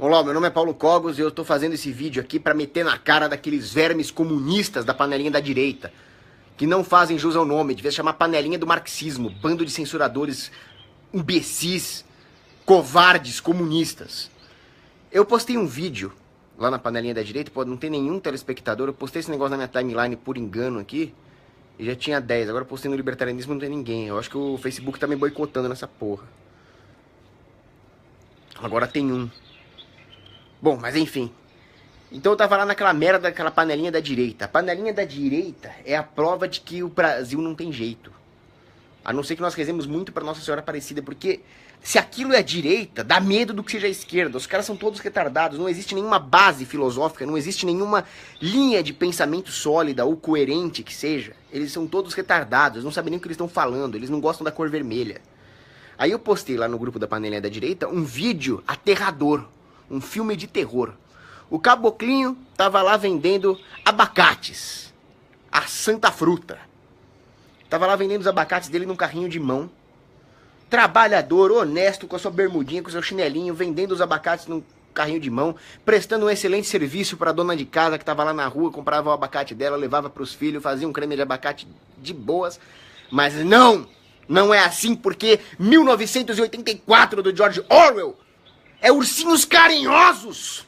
Olá, meu nome é Paulo Cogos e eu tô fazendo esse vídeo aqui pra meter na cara daqueles vermes comunistas da panelinha da direita, que não fazem jus ao nome, devia chamar panelinha do marxismo, bando de censuradores, imbecis, covardes, comunistas. Eu postei um vídeo lá na panelinha da direita, pode não ter nenhum telespectador, eu postei esse negócio na minha timeline por engano aqui, e já tinha 10, agora eu postei no libertarianismo e não tem ninguém, eu acho que o Facebook tá me boicotando nessa porra. Agora tem um. Bom, mas enfim. Então eu tava lá naquela merda daquela panelinha da direita. A panelinha da direita é a prova de que o Brasil não tem jeito. A não ser que nós rezemos muito pra Nossa Senhora Aparecida, porque se aquilo é a direita, dá medo do que seja a esquerda. Os caras são todos retardados, não existe nenhuma base filosófica, não existe nenhuma linha de pensamento sólida ou coerente que seja. Eles são todos retardados, não sabem nem o que eles estão falando, eles não gostam da cor vermelha. Aí eu postei lá no grupo da panelinha da direita um vídeo aterrador. Um filme de terror. O caboclinho tava lá vendendo abacates. A santa fruta. Tava lá vendendo os abacates dele num carrinho de mão. Trabalhador, honesto, com a sua bermudinha, com o seu chinelinho, vendendo os abacates num carrinho de mão, prestando um excelente serviço para a dona de casa que tava lá na rua, comprava o abacate dela, levava pros filhos, fazia um creme de abacate de boas. Mas não é assim, porque 1984 do George Orwell é ursinhos carinhosos!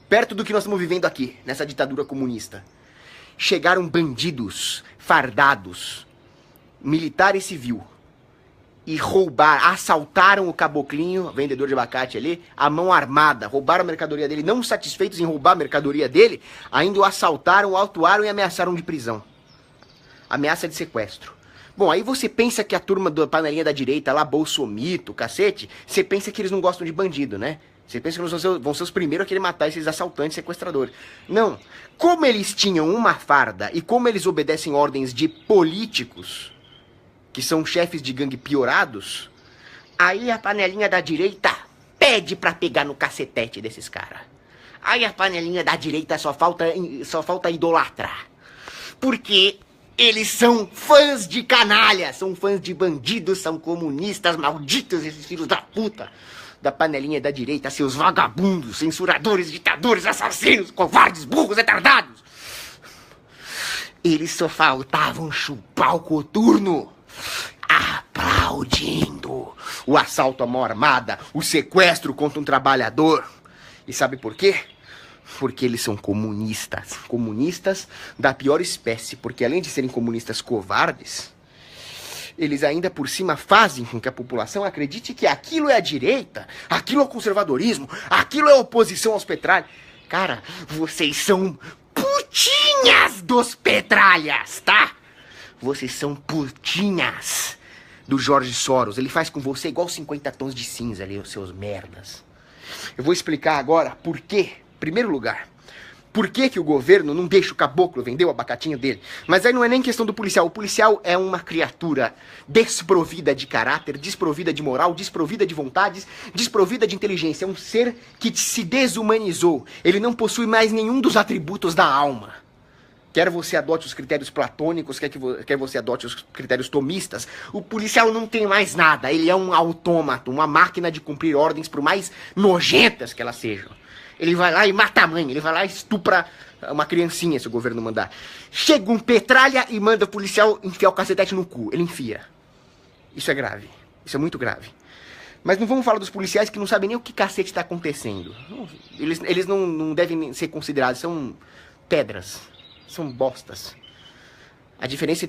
Perto do que nós estamos vivendo aqui, nessa ditadura comunista. Chegaram bandidos, fardados, militar e civil, e assaltaram o caboclinho, vendedor de abacate ali, a mão armada, roubaram a mercadoria dele, não satisfeitos em roubar a mercadoria dele, ainda o assaltaram, o autuaram e ameaçaram de prisão. Ameaça de sequestro. Bom, aí você pensa que a turma da panelinha da direita lá, bolsomito, cacete, você pensa que eles não gostam de bandido, né? Você pensa que eles vão ser os primeiros a querer matar esses assaltantes, sequestradores. Não. Como eles tinham uma farda e como eles obedecem ordens de políticos, que são chefes de gangue piorados, aí a panelinha da direita pede pra pegar no cacetete desses caras. Aí a panelinha da direita só falta idolatrar. Porque eles são fãs de canalha, são fãs de bandidos, são comunistas, malditos esses filhos da puta. Da panelinha da direita, seus vagabundos, censuradores, ditadores, assassinos, covardes, burros, retardados. Eles só faltavam chupar o coturno, aplaudindo o assalto à mão armada, o sequestro contra um trabalhador. E sabe por quê? Porque eles são comunistas. Comunistas da pior espécie. Porque além de serem comunistas covardes, eles ainda por cima fazem com que a população acredite que aquilo é a direita, aquilo é o conservadorismo, aquilo é a oposição aos petralhas. Cara, vocês são putinhas dos petralhas, tá? Vocês são putinhas do Jorge Soros. Ele faz com você igual 50 tons de cinza ali, os seus merdas. Eu vou explicar agora por quê. Primeiro lugar, por que que o governo não deixa o caboclo vender o abacatinho dele? Mas aí não é nem questão do policial. O policial é uma criatura desprovida de caráter, desprovida de moral, desprovida de vontades, desprovida de inteligência. É um ser que se desumanizou. Ele não possui mais nenhum dos atributos da alma. Quer você adote os critérios platônicos, quer você adote os critérios tomistas, o policial não tem mais nada. Ele é um autômato, uma máquina de cumprir ordens, por mais nojentas que elas sejam. Ele vai lá e mata a mãe, ele vai lá e estupra uma criancinha, se o governo mandar. Chega um petralha e manda o policial enfiar o cacetete no cu. Ele enfia. Isso é grave. Isso é muito grave. Mas não vamos falar dos policiais que não sabem nem o que cacete está acontecendo. Eles não devem ser considerados, são pedras. São bostas. A diferença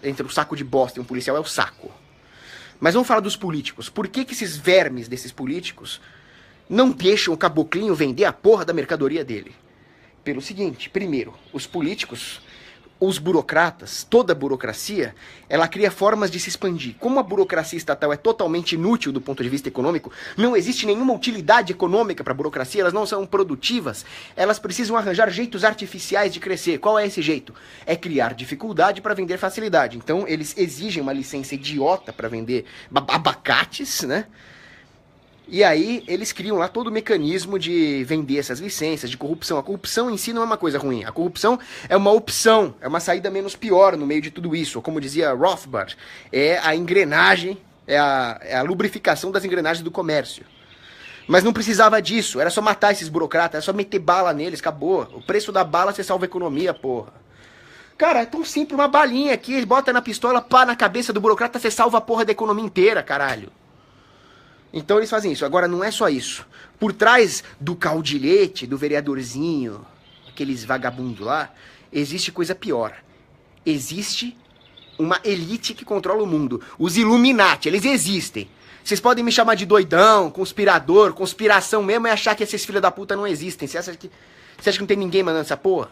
entre o saco de bosta e um policial é o saco. Mas vamos falar dos políticos. Por que esses vermes desses políticos não deixam o caboclinho vender a porra da mercadoria dele? Pelo seguinte, primeiro, os políticos, os burocratas, toda a burocracia, ela cria formas de se expandir. Como a burocracia estatal é totalmente inútil do ponto de vista econômico, não existe nenhuma utilidade econômica para a burocracia, elas não são produtivas, elas precisam arranjar jeitos artificiais de crescer. Qual é esse jeito? É criar dificuldade para vender facilidade. Então eles exigem uma licença idiota para vender abacates, né? E aí eles criam lá todo o mecanismo de vender essas licenças, de corrupção. A corrupção em si não é uma coisa ruim. A corrupção é uma opção, é uma saída menos pior no meio de tudo isso. Ou como dizia Rothbard, é a engrenagem, é a lubrificação das engrenagens do comércio. Mas não precisava disso, era só matar esses burocratas, era só meter bala neles, acabou. O preço da bala você salva a economia, porra. Cara, é tão simples, uma balinha aqui, bota na pistola, pá, na cabeça do burocrata, você salva a porra da economia inteira, caralho. Então eles fazem isso. Agora, não é só isso. Por trás do caudilhete, do vereadorzinho, aqueles vagabundos lá, existe coisa pior. Existe uma elite que controla o mundo. Os Illuminati, eles existem. Vocês podem me chamar de doidão, conspirador, conspiração mesmo é achar que esses filhos da puta não existem. Você acha que não tem ninguém mandando essa porra?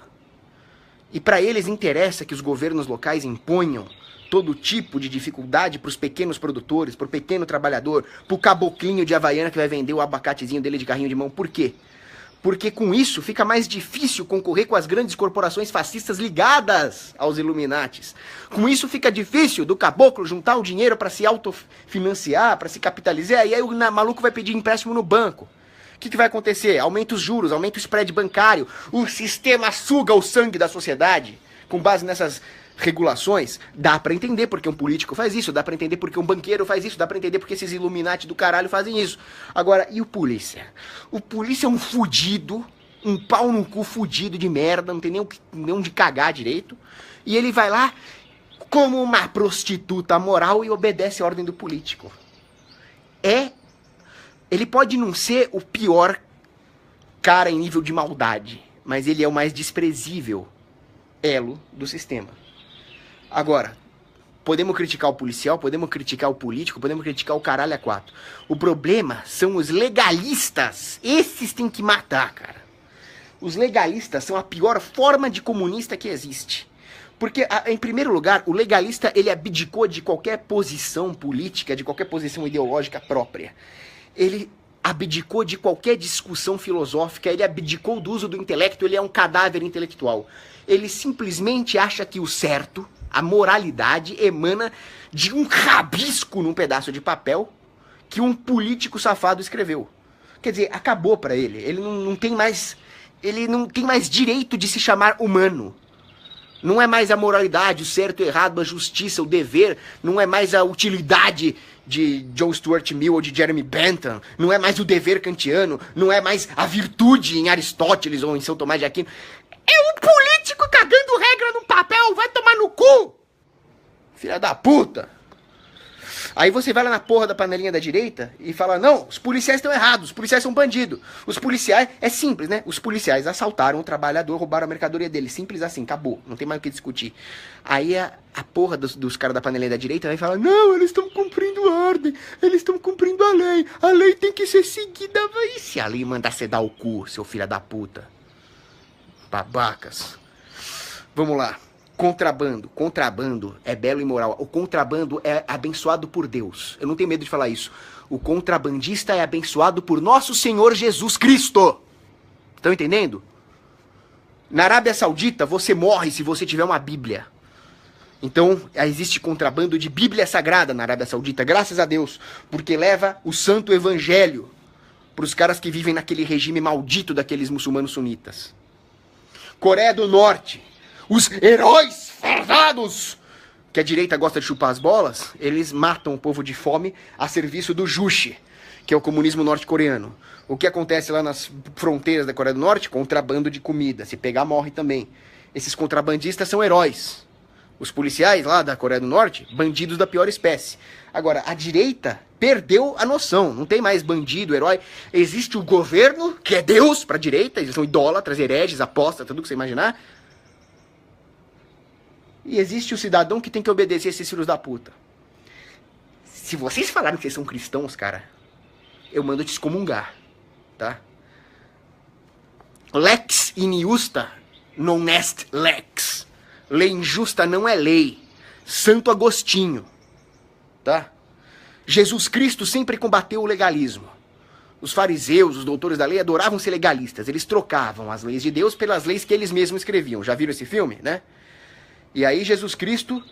E pra eles interessa que os governos locais imponham todo tipo de dificuldade pros pequenos produtores, pro pequeno trabalhador, pro caboclinho de Havaiana que vai vender o abacatezinho dele de carrinho de mão. Por quê? Porque com isso fica mais difícil concorrer com as grandes corporações fascistas ligadas aos Illuminatis. Com isso fica difícil do caboclo juntar o dinheiro para se autofinanciar, para se capitalizar, e aí o maluco vai pedir empréstimo no banco. O que vai acontecer? Aumenta os juros, aumenta o spread bancário, o sistema suga o sangue da sociedade. Com base nessas regulações, dá pra entender porque um político faz isso, dá pra entender porque um banqueiro faz isso, dá pra entender porque esses Illuminati do caralho fazem isso. Agora, e o polícia? O polícia é um fudido, um pau no cu fudido de merda, não tem nem onde cagar direito, e ele vai lá como uma prostituta moral e obedece a ordem do político. Ele pode não ser o pior cara em nível de maldade, mas ele é o mais desprezível elo do sistema. Agora, podemos criticar o policial, podemos criticar o político, podemos criticar o caralho a quatro. O problema são os legalistas. Esses tem que matar, cara. Os legalistas são a pior forma de comunista que existe. Porque, em primeiro lugar, o legalista ele abdicou de qualquer posição política, de qualquer posição ideológica própria. Ele abdicou de qualquer discussão filosófica, ele abdicou do uso do intelecto, ele é um cadáver intelectual. Ele simplesmente acha que o certo, a moralidade, emana de um rabisco num pedaço de papel que um político safado escreveu. Quer dizer, acabou pra ele. Ele não tem mais direito de se chamar humano. Não é mais a moralidade, o certo, o errado, a justiça, o dever. Não é mais a utilidade de John Stuart Mill ou de Jeremy Bentham. Não é mais o dever kantiano. Não é mais a virtude em Aristóteles ou em São Tomás de Aquino. É um político cagando regra no papel. Vai tomar no cu! Filha da puta! Aí você vai lá na porra da panelinha da direita e fala, não, os policiais estão errados, os policiais são bandidos. Os policiais, é simples, né? Os policiais assaltaram o trabalhador, roubaram a mercadoria dele. Simples assim, acabou. Não tem mais o que discutir. Aí a porra dos caras da panelinha da direita vai falar, não, eles estão cumprindo a ordem, eles estão cumprindo a lei tem que ser seguida. E se a lei mandar você dar o cu, seu filho da puta? Babacas. Vamos lá. Contrabando é belo e moral. O contrabando é abençoado por Deus. Eu não tenho medo de falar isso. O contrabandista é abençoado por nosso Senhor Jesus Cristo. Estão entendendo? Na Arábia Saudita, você morre se você tiver uma Bíblia. Então, existe contrabando de Bíblia Sagrada na Arábia Saudita, graças a Deus, porque leva o santo evangelho para os caras que vivem naquele regime maldito daqueles muçulmanos sunitas. Coreia do Norte. Os heróis fardados que a direita gosta de chupar as bolas, eles matam o povo de fome a serviço do Juche, que é o comunismo norte-coreano. O que acontece lá nas fronteiras da Coreia do Norte? Contrabando de comida. Se pegar, morre também. Esses contrabandistas são heróis. Os policiais lá da Coreia do Norte, bandidos da pior espécie. Agora, a direita perdeu a noção. Não tem mais bandido, herói. Existe o governo, que é Deus pra direita. Eles são idólatras, hereges, apostas, tudo que você imaginar. E existe o cidadão que tem que obedecer a esses filhos da puta. Se vocês falarem que vocês são cristãos, cara, eu mando te excomungar, tá? Lex injusta non est lex. Lei injusta não é lei. Santo Agostinho, tá? Jesus Cristo sempre combateu o legalismo. Os fariseus, os doutores da lei, adoravam ser legalistas. Eles trocavam as leis de Deus pelas leis que eles mesmos escreviam. Já viram esse filme, né? E aí Jesus Cristo,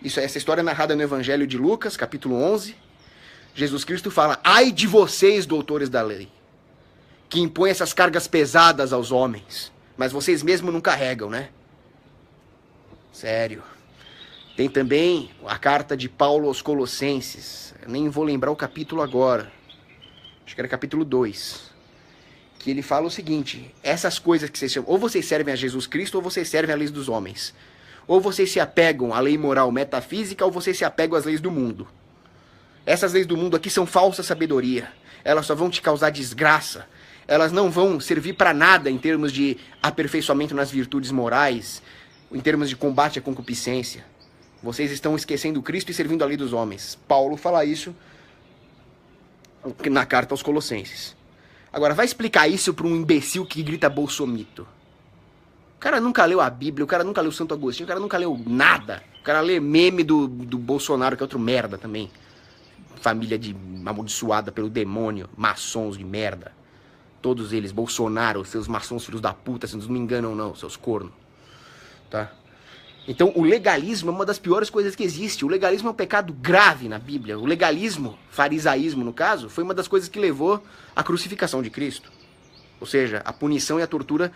essa história é narrada no Evangelho de Lucas, capítulo 11, Jesus Cristo fala, ai de vocês, doutores da lei, que impõem essas cargas pesadas aos homens, mas vocês mesmos não carregam, né? Sério. Tem também a carta de Paulo aos Colossenses, eu nem vou lembrar o capítulo agora, acho que era capítulo 2, que ele fala o seguinte: essas coisas que vocês chamam, ou vocês servem a Jesus Cristo, ou vocês servem à lei dos homens. Ou vocês se apegam à lei moral metafísica, ou vocês se apegam às leis do mundo. Essas leis do mundo aqui são falsa sabedoria. Elas só vão te causar desgraça. Elas não vão servir para nada em termos de aperfeiçoamento nas virtudes morais, em termos de combate à concupiscência. Vocês estão esquecendo Cristo e servindo a lei dos homens. Paulo fala isso na carta aos Colossenses. Agora, vai explicar isso para um imbecil que grita bolsomito. O cara nunca leu a Bíblia, o cara nunca leu Santo Agostinho, o cara nunca leu nada. O cara lê meme do Bolsonaro, que é outro merda também. Família de amaldiçoada pelo demônio, maçons de merda. Todos eles, Bolsonaro, seus maçons filhos da puta, se não me enganam não, seus cornos. Tá? Então, o legalismo é uma das piores coisas que existe. O legalismo é um pecado grave na Bíblia. O legalismo, farisaísmo no caso, foi uma das coisas que levou à crucificação de Cristo. Ou seja, a punição e a tortura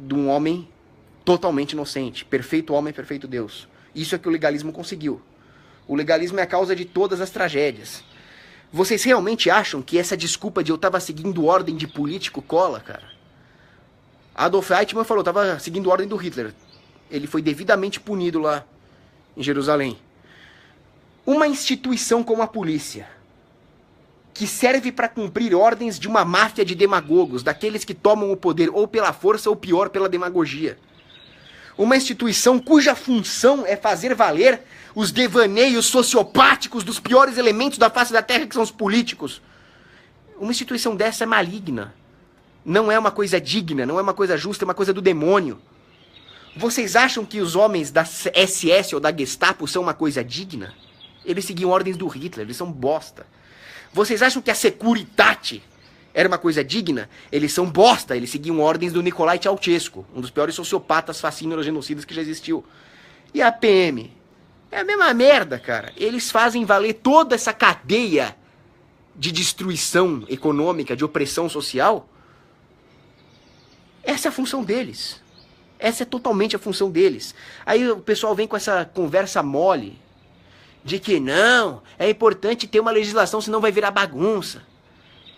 de um homem totalmente inocente. Perfeito homem, perfeito Deus. Isso é que o legalismo conseguiu. O legalismo é a causa de todas as tragédias. Vocês realmente acham que essa desculpa de eu tava seguindo ordem de político cola, cara? Adolf Eichmann falou, tava seguindo ordem do Hitler. Ele foi devidamente punido lá em Jerusalém. Uma instituição como a polícia, que serve para cumprir ordens de uma máfia de demagogos, daqueles que tomam o poder ou pela força ou pior pela demagogia. Uma instituição cuja função é fazer valer os devaneios sociopáticos dos piores elementos da face da terra, que são os políticos. Uma instituição dessa é maligna. Não é uma coisa digna, não é uma coisa justa, é uma coisa do demônio. Vocês acham que os homens da SS ou da Gestapo são uma coisa digna? Eles seguiam ordens do Hitler, eles são bosta. Vocês acham que a Securitate era uma coisa digna? Eles são bosta, eles seguiam ordens do Nicolae Ceausescu, um dos piores sociopatas fascínoros genocidas que já existiu. E a PM? É a mesma merda, cara. Eles fazem valer toda essa cadeia de destruição econômica, de opressão social. Essa é a função deles. Essa é totalmente a função deles. Aí o pessoal vem com essa conversa mole de que não, é importante ter uma legislação, senão vai virar bagunça.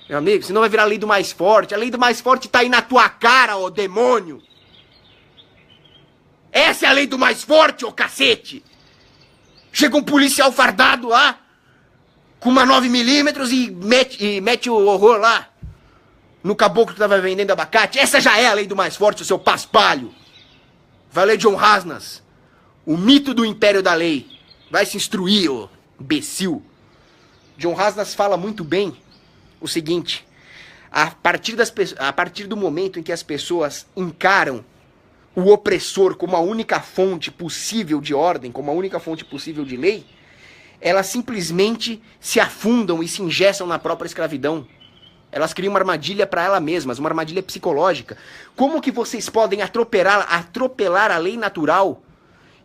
Meu amigo, senão vai virar a lei do mais forte. A lei do mais forte tá aí na tua cara, ô demônio. Essa é a lei do mais forte, ô cacete. Chega um policial fardado lá, com uma 9mm e mete o horror lá no caboclo que tava vendendo abacate. Essa já é a lei do mais forte, o seu paspalho. Vai ler John Hasnas, o mito do império da lei. Vai se instruir, ô imbecil. John Hasnas fala muito bem o seguinte: a partir do momento em que as pessoas encaram o opressor como a única fonte possível de ordem, como a única fonte possível de lei, elas simplesmente se afundam e se engessam na própria escravidão. Elas criam uma armadilha para elas mesmas, uma armadilha psicológica. Como que vocês podem atropelar a lei natural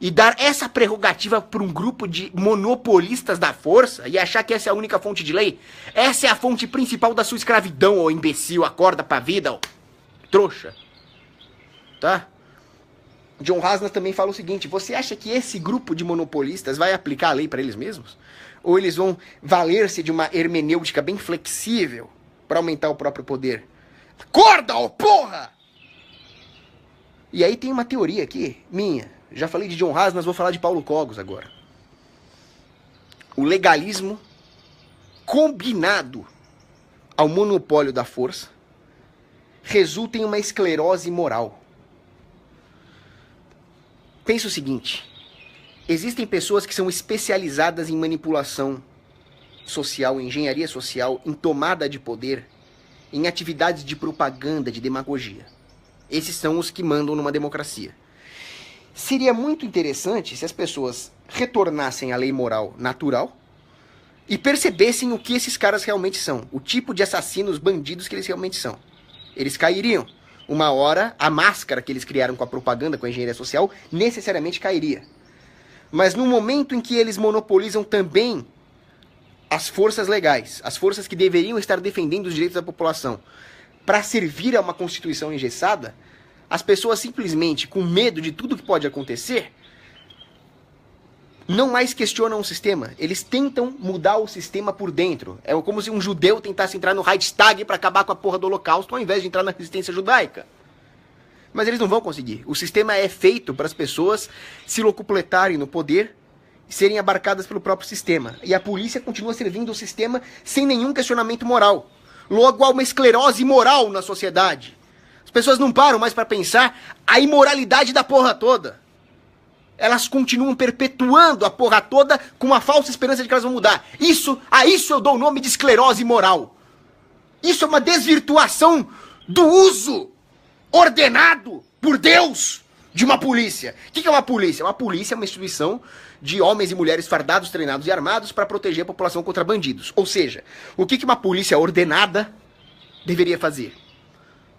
e dar essa prerrogativa para um grupo de monopolistas da força e achar que essa é a única fonte de lei? Essa é a fonte principal da sua escravidão, ô imbecil. Acorda pra vida, ô trouxa. Tá? John Hasnas também fala o seguinte: você acha que esse grupo de monopolistas vai aplicar a lei para eles mesmos? Ou eles vão valer-se de uma hermenêutica bem flexível para aumentar o próprio poder? Acorda, ô porra! E aí tem uma teoria aqui, minha. Já falei de John Hasnas, vou falar de Paulo Cogos agora. O legalismo combinado ao monopólio da força resulta em uma esclerose moral. Pensa o seguinte: existem pessoas que são especializadas em manipulação social, em engenharia social, em tomada de poder, em atividades de propaganda, de demagogia. Esses são os que mandam numa democracia. Seria muito interessante se as pessoas retornassem à lei moral natural e percebessem o que esses caras realmente são, o tipo de assassinos, bandidos que eles realmente são. Eles cairiam. Uma hora, a máscara que eles criaram com a propaganda, com a engenharia social, necessariamente cairia. Mas no momento em que eles monopolizam também as forças legais, as forças que deveriam estar defendendo os direitos da população, para servir a uma Constituição engessada, as pessoas simplesmente, com medo de tudo que pode acontecer, não mais questionam o sistema. Eles tentam mudar o sistema por dentro. É como se um judeu tentasse entrar no Reichstag para acabar com a porra do Holocausto, ao invés de entrar na resistência judaica. Mas eles não vão conseguir. O sistema é feito para as pessoas se locupletarem no poder e serem abarcadas pelo próprio sistema. E a polícia continua servindo o sistema sem nenhum questionamento moral. Logo, há uma esclerose moral na sociedade. As pessoas não param mais para pensar a imoralidade da porra toda. Elas continuam perpetuando a porra toda com uma falsa esperança de que elas vão mudar. A isso eu dou o nome de esclerose moral. Isso é uma desvirtuação do uso ordenado por Deus de uma polícia. O que é uma polícia? Uma polícia é uma instituição de homens e mulheres fardados, treinados e armados para proteger a população contra bandidos. Ou seja, o que uma polícia ordenada deveria fazer?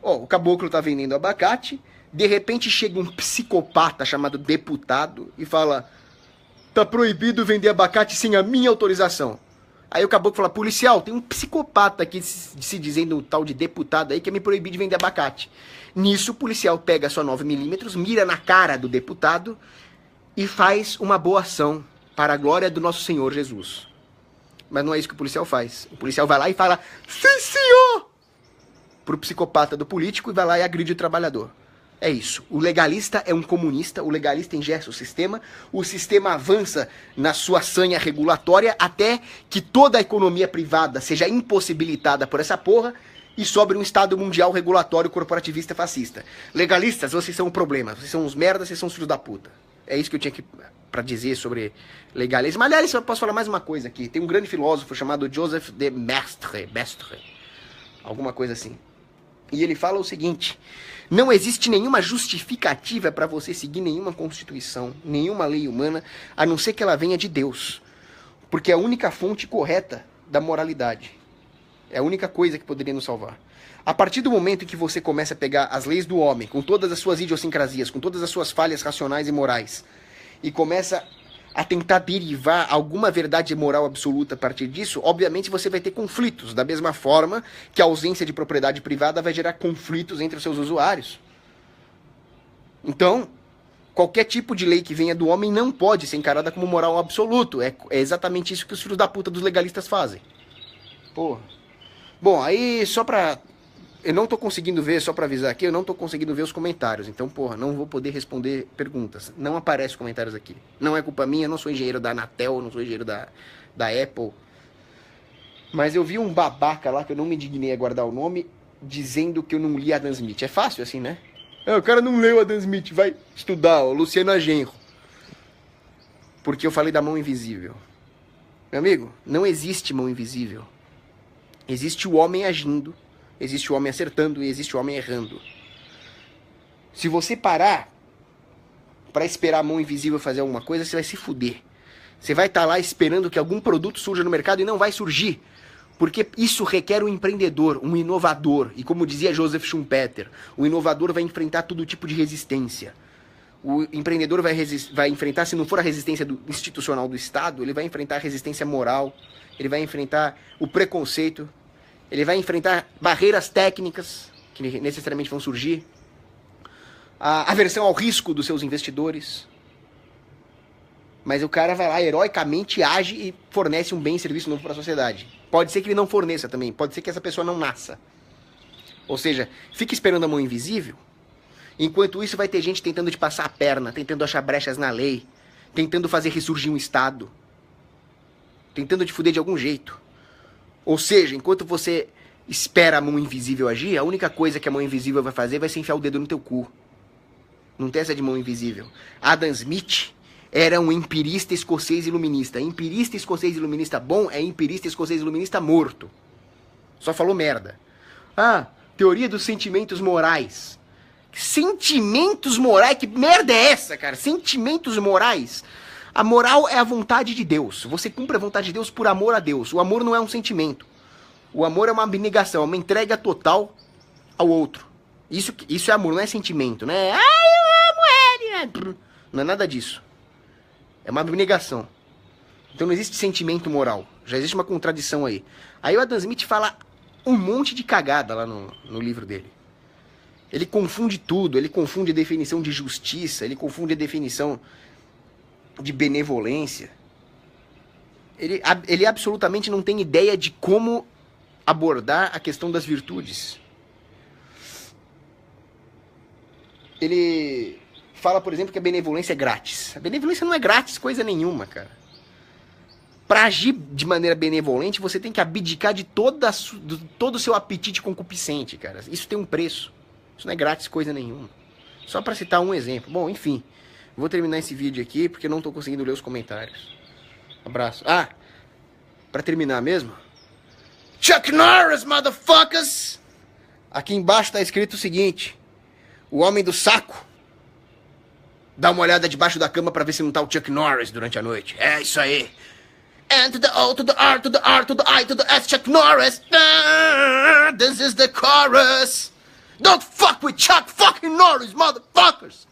O caboclo tá vendendo abacate, de repente chega um psicopata chamado deputado e fala: tá proibido vender abacate sem a minha autorização. Aí o caboclo fala: policial, tem um psicopata aqui se dizendo um tal de deputado aí que quer me proibir de vender abacate. Nisso o policial pega a sua 9mm, mira na cara do deputado e faz uma boa ação para a glória do nosso Senhor Jesus. Mas não é isso que o policial faz. O policial vai lá e fala: sim, senhor! Pro psicopata do político e vai lá e agride o trabalhador. É isso. O legalista é um comunista, o legalista engessa o sistema avança na sua sanha regulatória até que toda a economia privada seja impossibilitada por essa porra e sobre um Estado mundial regulatório corporativista fascista. Legalistas, vocês são um problema. Vocês são uns merdas, vocês são uns filhos da puta. É isso que eu tinha pra dizer sobre legalismo. Aliás, eu posso falar mais uma coisa aqui. Tem um grande filósofo chamado Joseph de Maistre, alguma coisa assim. E ele fala o seguinte: não existe nenhuma justificativa para você seguir nenhuma constituição, nenhuma lei humana, a não ser que ela venha de Deus. Porque é a única fonte correta da moralidade. É a única coisa que poderia nos salvar. A partir do momento em que você começa a pegar as leis do homem, com todas as suas idiosincrasias, com todas as suas falhas racionais e morais, e começa a tentar derivar alguma verdade moral absoluta a partir disso, obviamente você vai ter conflitos, da mesma forma que a ausência de propriedade privada vai gerar conflitos entre os seus usuários. Então, qualquer tipo de lei que venha do homem não pode ser encarada como moral absoluto. É exatamente isso que os filhos da puta dos legalistas fazem. Porra. Bom, aí só pra... Eu não tô conseguindo ver, só pra avisar aqui, eu não tô conseguindo ver os comentários. Então, porra, não vou poder responder perguntas. Não aparecem comentários aqui. Não é culpa minha, eu não sou engenheiro da Anatel, não sou engenheiro da Apple. Mas eu vi um babaca lá, que eu não me dignei a guardar o nome, dizendo que eu não li Adam Smith. É fácil assim, né? O cara não leu Adam Smith, vai estudar, ó, Luciano Genro. Porque eu falei da mão invisível. Meu amigo, não existe mão invisível. Existe o homem agindo, existe o homem acertando e existe o homem errando. Se você parar para esperar a mão invisível fazer alguma coisa, você vai se fuder. Você vai estar lá esperando que algum produto surja no mercado e não vai surgir. Porque isso requer um empreendedor, um inovador. E como dizia Joseph Schumpeter, o inovador vai enfrentar todo tipo de resistência. O empreendedor vai enfrentar, se não for a resistência institucional do Estado, ele vai enfrentar a resistência moral, ele vai enfrentar o preconceito, ele vai enfrentar barreiras técnicas que necessariamente vão surgir, a aversão ao risco dos seus investidores. Mas o cara vai lá, heroicamente age e fornece um bem e serviço novo para a sociedade. Pode ser que ele não forneça também, pode ser que essa pessoa não nasça. Ou seja, fica esperando a mão invisível. Enquanto isso vai ter gente tentando te passar a perna, tentando achar brechas na lei, tentando fazer ressurgir um Estado, tentando te fuder de algum jeito. Ou seja, enquanto você espera a mão invisível agir, a única coisa que a mão invisível vai fazer vai ser enfiar o dedo no teu cu. Não tem essa de mão invisível. Adam Smith era um empirista escocês iluminista. Empirista escocês iluminista bom é empirista escocês iluminista morto. Só falou merda. Teoria dos sentimentos morais. Sentimentos morais? Que merda é essa, cara? Sentimentos morais? A moral é a vontade de Deus. Você cumpre a vontade de Deus por amor a Deus. O amor não é um sentimento. O amor é uma abnegação, é uma entrega total ao outro. Isso é amor, não é sentimento, né? Eu amo ele. Não é nada disso. É uma abnegação. Então não existe sentimento moral. Já existe uma contradição aí. Aí o Adam Smith fala um monte de cagada lá no livro dele. Ele confunde tudo. Ele confunde a definição de justiça. Ele confunde a definição de benevolência, ele absolutamente não tem ideia de como abordar a questão das virtudes. Ele fala, por exemplo, que a benevolência é grátis. A benevolência não é grátis coisa nenhuma, cara. Para agir de maneira benevolente, você tem que abdicar de todo o seu apetite concupiscente, cara. Isso tem um preço. Isso não é grátis coisa nenhuma. Só para citar um exemplo. Bom, enfim. Vou terminar esse vídeo aqui, porque eu não tô conseguindo ler os comentários. Abraço. Ah, para terminar mesmo. Chuck Norris, motherfuckers! Aqui embaixo tá escrito o seguinte. O homem do saco. Dá uma olhada debaixo da cama para ver se não tá o Chuck Norris durante a noite. É isso aí. N to the O to the R to the R to the I to the S, Chuck Norris. This is the chorus. Don't fuck with Chuck fucking Norris, motherfuckers.